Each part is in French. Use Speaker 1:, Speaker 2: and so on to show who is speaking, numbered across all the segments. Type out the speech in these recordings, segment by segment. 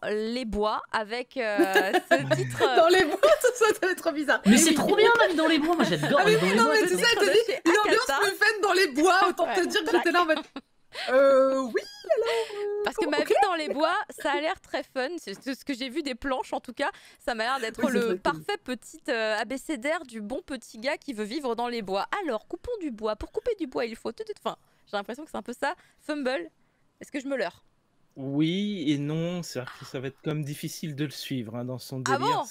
Speaker 1: les bois avec ce titre.
Speaker 2: Dans les bois, ça doit être trop bizarre.
Speaker 3: Mais c'est trop bien même dans les bois, moi j'adore
Speaker 2: Ah mais
Speaker 3: être dans
Speaker 2: oui,
Speaker 3: les
Speaker 2: non
Speaker 3: bois.
Speaker 2: mais
Speaker 1: de
Speaker 2: tu sais,
Speaker 1: titre
Speaker 2: elle te
Speaker 1: de
Speaker 2: dit
Speaker 1: chez
Speaker 2: une ambiance
Speaker 1: Akata.
Speaker 2: fun dans les bois, autant
Speaker 1: Ouais,
Speaker 2: te dire que
Speaker 1: Jack.
Speaker 2: j'étais là en mode oui,
Speaker 1: Parce que ma
Speaker 2: ok.
Speaker 1: vie dans les bois, ça a l'air très fun. C'est ce que j'ai vu des planches, en tout cas. Ça m'a l'air d'être
Speaker 2: Oui, c'est
Speaker 1: le
Speaker 2: vrai que-
Speaker 1: parfait petit abécédaire du bon petit gars qui veut vivre dans les bois. Alors, coupons du bois. Pour couper du bois, il faut... Enfin, j'ai l'impression que c'est un peu ça. Fumble, est-ce que je me leurre?
Speaker 4: Oui et non, c'est-à-dire que ça va être comme difficile de le suivre, hein, dans son
Speaker 1: Ah
Speaker 4: délire.
Speaker 1: bon?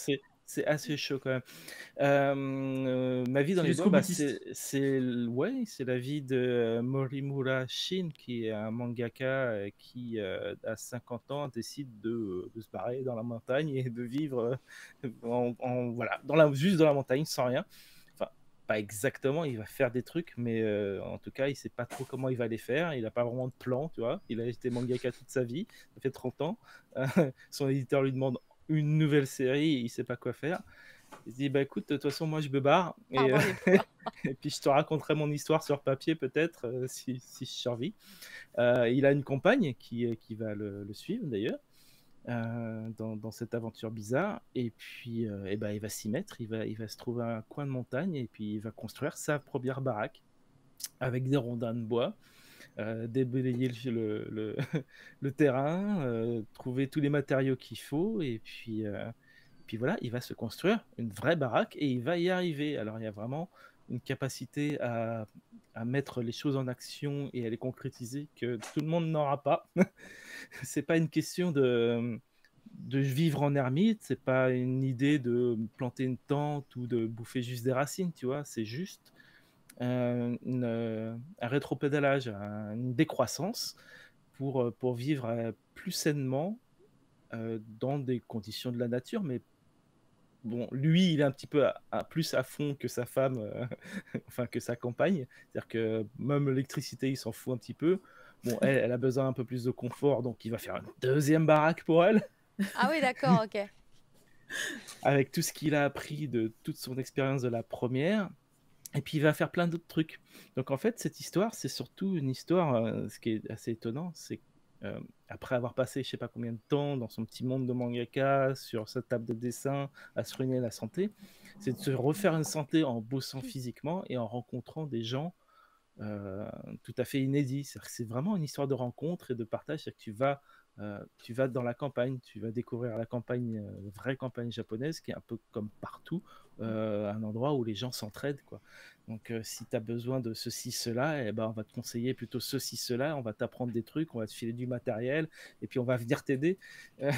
Speaker 4: C'est assez chaud quand même. Ma vie dans
Speaker 3: C'est
Speaker 4: les bois,
Speaker 3: jusqu'au
Speaker 4: bah,
Speaker 3: boutiste.
Speaker 4: ouais, c'est la vie de Morimura Shin, qui est un mangaka qui, à 50 ans, décide de se barrer dans la montagne et de vivre voilà, juste dans la montagne, sans rien. Enfin, pas exactement, il va faire des trucs, mais en tout cas, il sait pas trop comment il va les faire. Il n'a pas vraiment de plan, tu vois. Il a été mangaka toute sa vie, ça fait 30 ans. Son éditeur lui demande une nouvelle série, il sait pas quoi faire. Il se dit bah écoute, de toute façon moi je me barre
Speaker 1: Pars dans les bois.
Speaker 4: et puis je te raconterai mon histoire sur papier peut-être si je survis. Il a une compagne qui va le suivre d'ailleurs dans cette aventure bizarre et puis et ben, il va s'y mettre, il va se trouver un coin de montagne et puis il va construire sa première baraque avec des rondins de bois. Déblayer le terrain, trouver tous les matériaux qu'il faut, et puis voilà, il va se construire une vraie baraque et il va y arriver. Alors il y a vraiment une capacité à mettre les choses en action et à les concrétiser que tout le monde n'aura pas. C'est pas une question de vivre en ermite, c'est pas une idée de planter une tente ou de bouffer juste des racines, tu vois, c'est juste un rétropédalage, une décroissance pour vivre plus sainement dans des conditions de la nature. Mais bon, lui, il est un petit peu plus à fond que sa femme, enfin que sa compagne. C'est-à-dire que même l'électricité, il s'en fout un petit peu. Bon, elle a besoin un peu plus de confort, donc il va faire une deuxième baraque pour elle,
Speaker 1: Ah oui, d'accord, ok.
Speaker 4: avec tout ce qu'il a appris de toute son expérience de la première. Et puis il va faire plein d'autres trucs. Donc en fait, cette histoire, c'est surtout une histoire, ce qui est assez étonnant, c'est après avoir passé je sais pas combien de temps dans son petit monde de mangaka, sur sa table de dessin, à se ruiner la santé, c'est de se refaire une santé en bossant physiquement et en rencontrant des gens tout à fait inédits. C'est-à-dire que c'est vraiment une histoire de rencontre et de partage. C'est-à-dire que tu vas dans la campagne, tu vas découvrir la campagne, vraie campagne japonaise, qui est un peu comme partout, un endroit où les gens s'entraident, quoi. Donc, si tu as besoin de ceci, cela, eh ben, on va te conseiller plutôt ceci, cela, on va t'apprendre des trucs, on va te filer du matériel, et puis on va venir t'aider euh,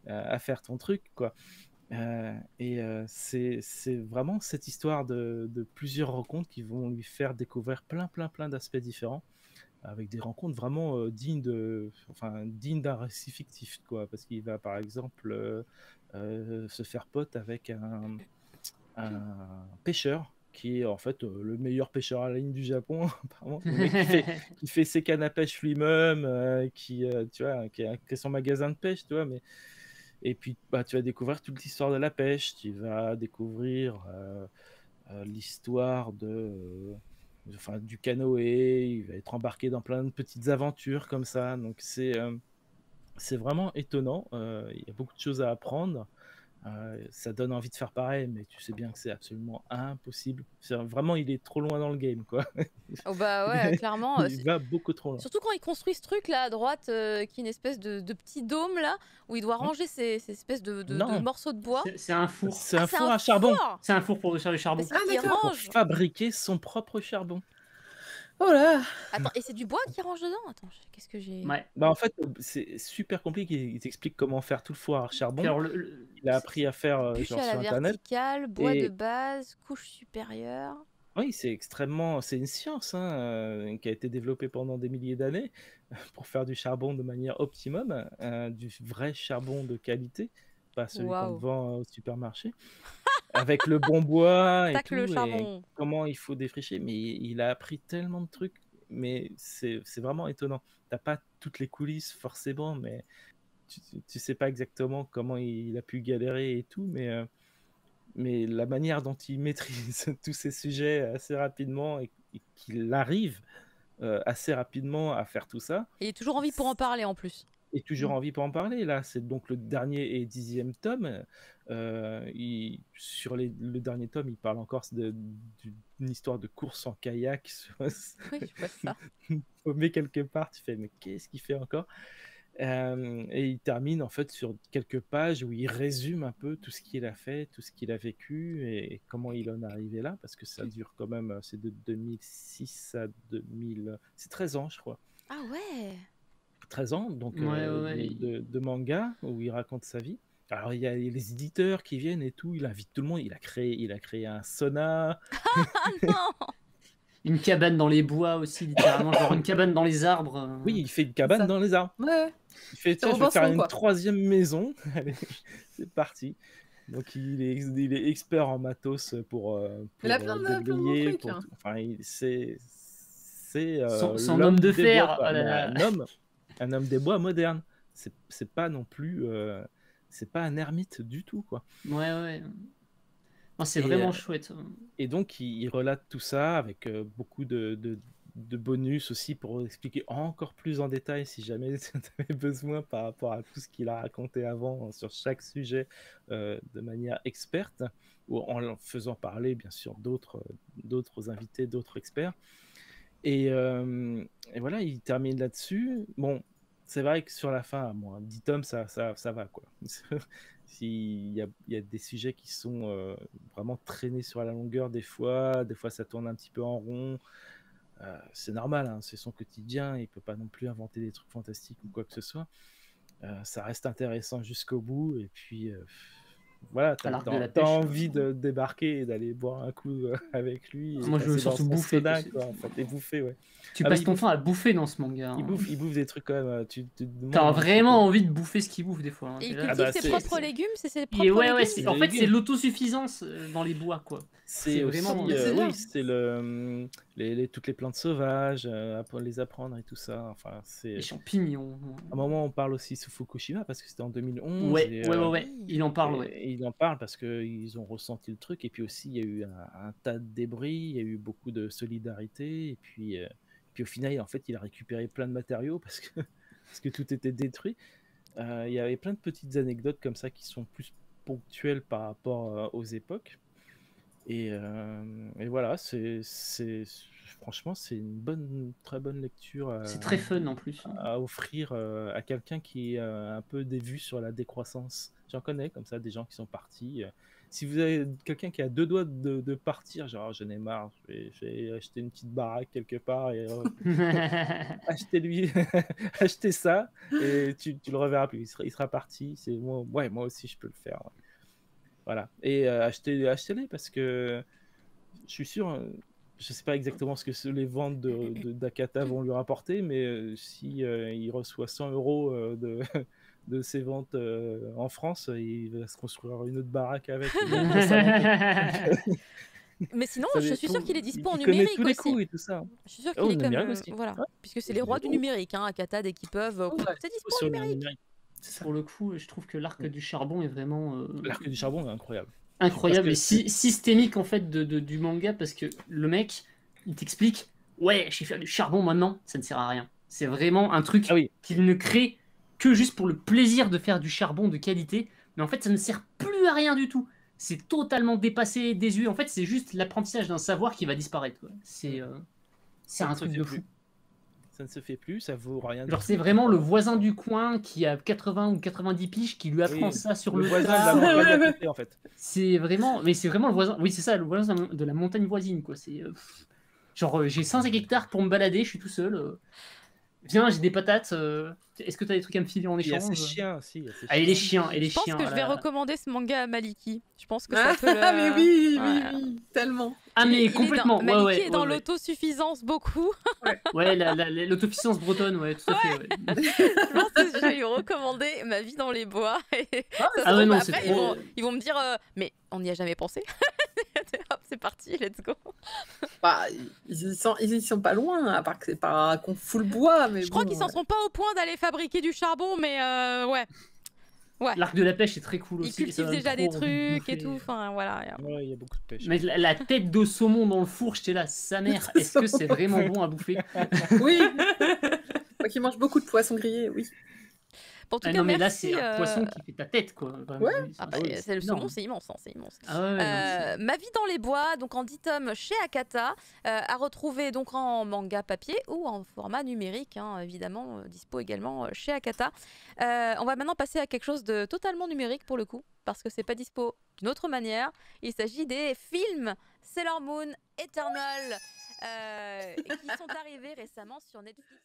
Speaker 4: à faire ton truc, quoi. C'est vraiment cette histoire de plusieurs rencontres qui vont lui faire découvrir plein d'aspects différents, avec des rencontres vraiment dignes d'un récit fictif, quoi. Parce qu'il va par exemple se faire pote avec un pêcheur qui est en fait le meilleur pêcheur à la ligne du Japon, apparemment. Le mec qui fait ses cannes à pêche lui-même, tu vois, qui a son magasin de pêche, tu vois, mais et puis bah, tu vas découvrir toute l'histoire de la pêche, tu vas découvrir l'histoire enfin, du canoë, il va être embarqué dans plein de petites aventures comme ça. Donc c'est vraiment étonnant, il y a beaucoup de choses à apprendre. Ça donne envie de faire pareil, mais tu sais bien que c'est absolument impossible. Vraiment, il est trop loin dans le game, quoi.
Speaker 1: Oh bah ouais, clairement.
Speaker 4: Il va beaucoup trop loin.
Speaker 1: Surtout quand il construit ce truc là à droite, qui est une espèce de petit dôme là, où il doit
Speaker 4: Hmm.
Speaker 1: ranger ces espèces de
Speaker 4: Non,
Speaker 1: morceaux de bois.
Speaker 3: C'est un four.
Speaker 4: c'est
Speaker 1: Ah,
Speaker 4: un
Speaker 1: c'est
Speaker 4: four
Speaker 1: un
Speaker 4: à charbon
Speaker 1: four!
Speaker 3: C'est un four pour faire du
Speaker 1: Bah,
Speaker 3: charbon.
Speaker 1: c'est lui qui
Speaker 2: d'accord.
Speaker 4: pour
Speaker 1: range.
Speaker 4: fabriquer son propre charbon.
Speaker 2: Oh là.
Speaker 1: Attends, et c'est du bois qui range dedans? Attends, qu'est-ce que j'ai...
Speaker 3: Ouais.
Speaker 4: Bah en fait, c'est super compliqué. Il t'explique comment faire tout le four à
Speaker 3: Puis
Speaker 4: charbon.
Speaker 3: alors,
Speaker 4: Il a appris à faire
Speaker 1: Bûche
Speaker 4: genre
Speaker 1: à
Speaker 4: sur
Speaker 1: la
Speaker 4: internet.
Speaker 1: verticale, bois de
Speaker 4: Et
Speaker 1: base, couche supérieure.
Speaker 4: oui, c'est une science hein, qui a été développée pendant des milliers d'années pour faire du charbon de manière optimum, du vrai charbon de qualité, pas celui qu'on te
Speaker 1: Waouh.
Speaker 4: vend au supermarché, avec le bon bois et
Speaker 1: Tac le
Speaker 4: tout, et
Speaker 1: charbon.
Speaker 4: comment il faut défricher. Mais il a appris tellement de trucs, mais c'est vraiment étonnant. T'as pas toutes les coulisses forcément, mais tu sais pas exactement comment il a pu galérer et tout, mais la manière dont il maîtrise tous ces sujets assez rapidement et qu'il arrive assez rapidement à faire tout ça,
Speaker 1: Et il est toujours en vie pour en parler en plus.
Speaker 4: est toujours en vie pour en parler. Là, c'est donc le dernier et 10e tome. Sur le dernier tome, il parle encore d'une histoire de course en kayak.
Speaker 1: Oui, je vois ça.
Speaker 4: Paumé quelque part, tu fais, mais qu'est-ce qu'il fait encore? Et il termine en fait sur quelques pages où il résume un peu tout ce qu'il a fait, tout ce qu'il a vécu et comment il en est arrivé là, parce que ça dure quand même, c'est de 2006 à 2000, c'est 13 ans je crois.
Speaker 1: Ah ouais.
Speaker 4: 13 ans donc
Speaker 3: Ouais.
Speaker 4: de manga où il raconte sa vie. Alors il y a les éditeurs qui viennent et tout, il invite tout le monde, il a créé un sauna.
Speaker 1: Ah non.
Speaker 3: Une cabane dans les bois aussi, littéralement, genre une cabane dans les arbres.
Speaker 4: Oui, il fait une cabane
Speaker 2: Ça.
Speaker 4: dans les arbres.
Speaker 2: Ouais.
Speaker 4: Il fait, tiens, je vais
Speaker 2: Robinson,
Speaker 4: faire une
Speaker 2: quoi.
Speaker 4: 3e maison. Allez, c'est parti. Donc il est expert en matos pour
Speaker 2: Il a plein de
Speaker 4: déblayer,
Speaker 2: trucs, hein.
Speaker 4: enfin c'est
Speaker 3: Son
Speaker 4: l'homme
Speaker 3: homme de
Speaker 4: des
Speaker 3: fer.
Speaker 4: bois, quoi.
Speaker 3: Oh là
Speaker 4: Mais
Speaker 3: là.
Speaker 4: un homme des bois moderne. C'est pas non plus c'est pas un ermite du tout quoi.
Speaker 3: Ouais. Non, c'est
Speaker 4: Et,
Speaker 3: vraiment chouette.
Speaker 4: Et donc, il relate tout ça avec beaucoup de bonus aussi pour expliquer encore plus en détail si jamais tu avais besoin par rapport à tout ce qu'il a raconté avant sur chaque sujet de manière experte, ou en faisant parler bien sûr d'autres invités, d'autres experts. Et voilà, il termine là-dessus. Bon, c'est vrai que sur la fin, bon, 10 tomes, ça va quoi. Il y a des sujets qui sont vraiment traînés sur la longueur des fois ça tourne un petit peu en rond. C'est normal, hein, c'est son quotidien, il peut pas non plus inventer des trucs fantastiques ou quoi que ce soit. Ça reste intéressant jusqu'au bout, et puis voilà,
Speaker 3: À l'arc de la
Speaker 4: t'as
Speaker 3: pêche,
Speaker 4: envie de débarquer et d'aller boire un coup avec lui. Et
Speaker 3: Moi, je veux
Speaker 4: passer dans
Speaker 3: surtout
Speaker 4: son
Speaker 3: bouffer,
Speaker 4: soda,
Speaker 3: parce que
Speaker 4: quoi, en fait, et bouffer, ouais.
Speaker 3: Tu
Speaker 4: Ah,
Speaker 3: passes
Speaker 4: mais
Speaker 3: ton temps à bouffer dans ce manga.
Speaker 4: il
Speaker 3: hein.
Speaker 4: bouffe des trucs quand même. Tu te demandes
Speaker 3: T'as
Speaker 4: un
Speaker 3: vraiment
Speaker 4: petit
Speaker 3: envie de bouffer ce qu'il bouffe des fois. hein.
Speaker 1: Et il
Speaker 3: T'es là,
Speaker 1: cultive
Speaker 4: bah,
Speaker 1: ses
Speaker 4: c'est-
Speaker 1: propres
Speaker 4: c'est-
Speaker 1: légumes, c'est ses
Speaker 3: Et
Speaker 1: propres
Speaker 3: ouais,
Speaker 1: légumes.
Speaker 3: c'est-
Speaker 4: Des
Speaker 3: en fait, c'est
Speaker 4: légumes.
Speaker 3: l'autosuffisance dans les bois, quoi.
Speaker 4: C'est
Speaker 3: C'est
Speaker 4: aussi,
Speaker 3: vraiment-
Speaker 2: Mais c'est bien.
Speaker 4: oui, c'est toutes les plantes sauvages, les apprendre et tout ça. Enfin, c'est
Speaker 3: Les champignons.
Speaker 4: à un moment on parle aussi sous Fukushima parce que c'était en 2011.
Speaker 3: Ouais,
Speaker 4: et,
Speaker 3: ouais. Il en parle, ouais.
Speaker 4: et ils en parlent parce qu'ils ont ressenti le truc. Et puis aussi, il y a eu un tas de débris, il y a eu beaucoup de solidarité. Et puis au final, en fait, il a récupéré plein de matériaux parce que tout était détruit. Il y avait plein de petites anecdotes comme ça qui sont plus ponctuelles par rapport aux époques. Et voilà, franchement, c'est une très bonne lecture
Speaker 3: C'est très fun en plus.
Speaker 4: à offrir à quelqu'un qui a un peu des vues sur la décroissance. J'en connais comme ça, des gens qui sont partis. Si vous avez quelqu'un qui a 2 doigts de partir, genre j'en ai marre, je vais acheter une petite baraque quelque part et achetez ça et tu le reverras plus. Il sera parti. Moi aussi je peux le faire. Ouais. Voilà. Et achetez-les parce que je suis sûr, je sais pas exactement ce que les ventes d'Akata vont lui rapporter, mais si il reçoit 100 € de ses ventes en France, il va se construire une autre baraque avec.
Speaker 1: Mais sinon,
Speaker 4: Ça
Speaker 1: je suis
Speaker 4: dépend.
Speaker 1: sûre qu'il est dispo en
Speaker 4: Il connaît
Speaker 1: numérique
Speaker 4: tous les
Speaker 1: aussi.
Speaker 4: coups et tout ça.
Speaker 1: Je suis sûre
Speaker 4: Oh,
Speaker 1: qu'il est comme
Speaker 4: numérique aussi.
Speaker 1: voilà,
Speaker 4: Ouais.
Speaker 1: puisque c'est les rois du numérique, hein, Akata dès qu'ils peuvent.
Speaker 2: Ouais.
Speaker 1: C'est dispo en
Speaker 4: Sur le
Speaker 1: numérique.
Speaker 4: numérique. C'est ça.
Speaker 3: Pour le coup, je trouve que l'arc du charbon est vraiment
Speaker 4: L'arc du charbon est incroyable.
Speaker 3: incroyable et
Speaker 4: Parce que-
Speaker 3: systémique en fait du manga parce que le mec, il t'explique, ouais, je vais faire du charbon maintenant, ça ne sert à rien. C'est vraiment un truc
Speaker 4: Ah oui.
Speaker 3: qu'il ne crée que juste pour le plaisir de faire du charbon de qualité, mais en fait, ça ne sert plus à rien du tout. C'est totalement dépassé, désuet. En fait, c'est juste l'apprentissage d'un savoir qui va disparaître. quoi. C'est
Speaker 4: Ça
Speaker 3: un
Speaker 4: ne se
Speaker 3: truc
Speaker 4: fait
Speaker 3: de
Speaker 4: plus.
Speaker 3: fou.
Speaker 4: Ça ne se fait plus, ça vaut rien.
Speaker 3: Genre, c'est vraiment le voisin du coin qui a 80 ou 90 piges qui lui apprend
Speaker 4: Oui,
Speaker 3: ça sur
Speaker 4: le
Speaker 3: le
Speaker 4: voisin
Speaker 3: tas.
Speaker 4: de la montagne
Speaker 2: Ouais.
Speaker 4: à côté, en fait.
Speaker 3: C'est vraiment le voisin. Oui, c'est ça, le voisin de la montagne voisine, quoi. C'est genre j'ai 5 hectares pour me balader, je suis tout seul. Viens, j'ai des patates. Est-ce que t'as des trucs à me filer en
Speaker 4: Il y a
Speaker 3: échange?
Speaker 4: ces chiens aussi. il y a ces
Speaker 3: Ah, et les
Speaker 4: chiens.
Speaker 3: chiens, et les
Speaker 1: Je pense
Speaker 3: chiens.
Speaker 1: que je vais
Speaker 3: là.
Speaker 1: recommander ce manga à Maliki. Je pense que
Speaker 2: Ah,
Speaker 1: ça peut le...
Speaker 2: mais oui,
Speaker 1: Ouais.
Speaker 2: oui, tellement.
Speaker 3: Ah, mais
Speaker 1: Il est
Speaker 3: complètement.
Speaker 1: dans... Maliki
Speaker 3: ouais,
Speaker 1: est dans
Speaker 3: ouais.
Speaker 1: l'autosuffisance beaucoup.
Speaker 3: Ouais, l'autosuffisance bretonne, ouais, tout à fait. Ouais.
Speaker 1: Je pense que je vais lui recommander Ma vie dans les bois. Et ça se
Speaker 3: Ah ouais,
Speaker 1: trouve,
Speaker 3: non,
Speaker 1: après,
Speaker 3: c'est
Speaker 1: ils,
Speaker 3: trop-
Speaker 1: vont, ils vont me dire mais on n'y a jamais pensé. Hop, c'est parti, let's go.
Speaker 2: Bah, ils y sont pas loin, à part que c'est pas qu'on fout le bois. Mais
Speaker 1: Je crois
Speaker 2: bon,
Speaker 1: qu'ils s'en sont pas au point d'aller fabriquer du charbon, mais ouais.
Speaker 3: L'arc de la pêche est très cool
Speaker 1: Ils
Speaker 3: aussi. ça
Speaker 1: cultivent
Speaker 3: donne
Speaker 1: déjà
Speaker 3: trop
Speaker 1: des
Speaker 3: envie de
Speaker 1: trucs et
Speaker 3: bouffer.
Speaker 1: tout. Enfin, voilà.
Speaker 4: Ouais, il y a beaucoup de pêche.
Speaker 3: Mais la tête de saumon dans le four, j'étais là, sa mère, est-ce que c'est vraiment bon à bouffer?
Speaker 2: Oui. Moi qui mange beaucoup de poissons grillés, oui.
Speaker 1: En tout
Speaker 3: Ah
Speaker 1: cas,
Speaker 3: non, mais là,
Speaker 1: merci.
Speaker 3: c'est un poisson qui fait ta tête, quoi. Vraiment,
Speaker 2: Ouais.
Speaker 1: Ah
Speaker 3: c'est-
Speaker 1: bah,
Speaker 3: ouais,
Speaker 1: c'est le
Speaker 3: énorme.
Speaker 1: saumon, c'est immense, hein, c'est immense.
Speaker 3: Ah ouais, ouais, non,
Speaker 1: Ma vie dans les bois, donc en 10 tomes chez Akata, à retrouver donc en manga papier ou en format numérique, hein, évidemment, dispo également chez Akata. On va maintenant passer à quelque chose de totalement numérique pour le coup, parce que c'est pas dispo d'une autre manière. Il s'agit des films Sailor Moon Eternal qui sont arrivés récemment sur Netflix.